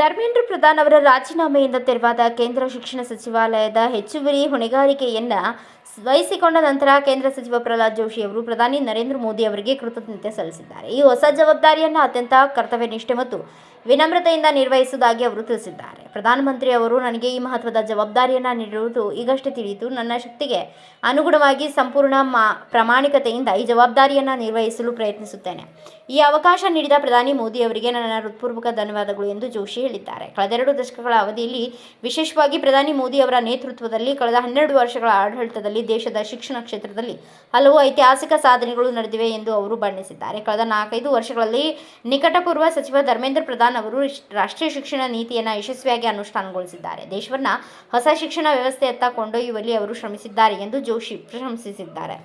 ಧರ್ಮೇಂದ್ರ ಪ್ರಧಾನ್ ಅವರ ರಾಜೀನಾಮೆಯಿಂದ ತೆರವಾದ ಕೇಂದ್ರ ಶಿಕ್ಷಣ ಸಚಿವಾಲಯದ ಹೆಚ್ಚುವರಿ ಹೊಣೆಗಾರಿಕೆಯನ್ನು ವಹಿಸಿಕೊಂಡ ನಂತರ ಕೇಂದ್ರ ಸಚಿವ ಪ್ರಹ್ಲಾದ್ ಜೋಶಿ ಅವರು ಪ್ರಧಾನಿ ನರೇಂದ್ರ ಮೋದಿ ಅವರಿಗೆ ಕೃತಜ್ಞತೆ ಸಲ್ಲಿಸಿದ್ದಾರೆ. ಈ ಹೊಸ ಜವಾಬ್ದಾರಿಯನ್ನು ಅತ್ಯಂತ ಕರ್ತವ್ಯನಿಷ್ಠೆ ಮತ್ತು ವಿನಮ್ರತೆಯಿಂದ ನಿರ್ವಹಿಸುವುದಾಗಿ ಅವರು ತಿಳಿಸಿದ್ದಾರೆ. ಪ್ರಧಾನಮಂತ್ರಿ ಅವರು ನನಗೆ ಈ ಮಹತ್ವದ ಜವಾಬ್ದಾರಿಯನ್ನು ನೀಡಿರುವುದು ಈಗಷ್ಟೇ ತಿಳಿಯಿತು. ನನ್ನ ಶಕ್ತಿಗೆ ಅನುಗುಣವಾಗಿ ಸಂಪೂರ್ಣ ಪ್ರಾಮಾಣಿಕತೆಯಿಂದ ಈ ಜವಾಬ್ದಾರಿಯನ್ನು ನಿರ್ವಹಿಸಲು ಪ್ರಯತ್ನಿಸುತ್ತೇನೆ. ಈ ಅವಕಾಶ ನೀಡಿದ ಪ್ರಧಾನಿ ಮೋದಿ ಅವರಿಗೆ ನನ್ನ ಹೃತ್ಪೂರ್ವಕ ಧನ್ಯವಾದಗಳು ಎಂದು ಜೋಶಿ ಹೇಳಿದ್ದಾರೆ. ಕಳೆದ 2 ದಶಕಗಳ ಅವಧಿಯಲ್ಲಿ, ವಿಶೇಷವಾಗಿ ಪ್ರಧಾನಿ ಮೋದಿ ಅವರ ನೇತೃತ್ವದಲ್ಲಿ ಕಳೆದ 12 ವರ್ಷಗಳ ಆಡಳಿತದಲ್ಲಿ ದೇಶದ ಶಿಕ್ಷಣ ಕ್ಷೇತ್ರದಲ್ಲಿ ಹಲವು ಐತಿಹಾಸಿಕ ಸಾಧನೆಗಳು ನಡೆದಿವೆ ಎಂದು ಅವರು ಬಣ್ಣಿಸಿದ್ದಾರೆ. ಕಳೆದ 4-5 ವರ್ಷಗಳಲ್ಲಿ ನಿಕಟಪೂರ್ವ ಸಚಿವ ಧರ್ಮೇಂದ್ರ ಪ್ರಧಾನ್ ಅವರು ರಾಷ್ಟ್ರೀಯ ಶಿಕ್ಷಣ ನೀತಿಯನ್ನು ಯಶಸ್ವಿಯಾಗಿ ಅನುಷ್ಠಾನಗೊಳಿಸಿದ್ದಾರೆ. ದೇಶವನ್ನು ಹೊಸ ಶಿಕ್ಷಣ ವ್ಯವಸ್ಥೆಯತ್ತ ಕೊಂಡೊಯ್ಯುವಲ್ಲಿ ಅವರು ಶ್ರಮಿಸಿದ್ದಾರೆ ಎಂದು ಜೋಶಿ ಪ್ರಶಂಸಿಸಿದ್ದಾರೆ.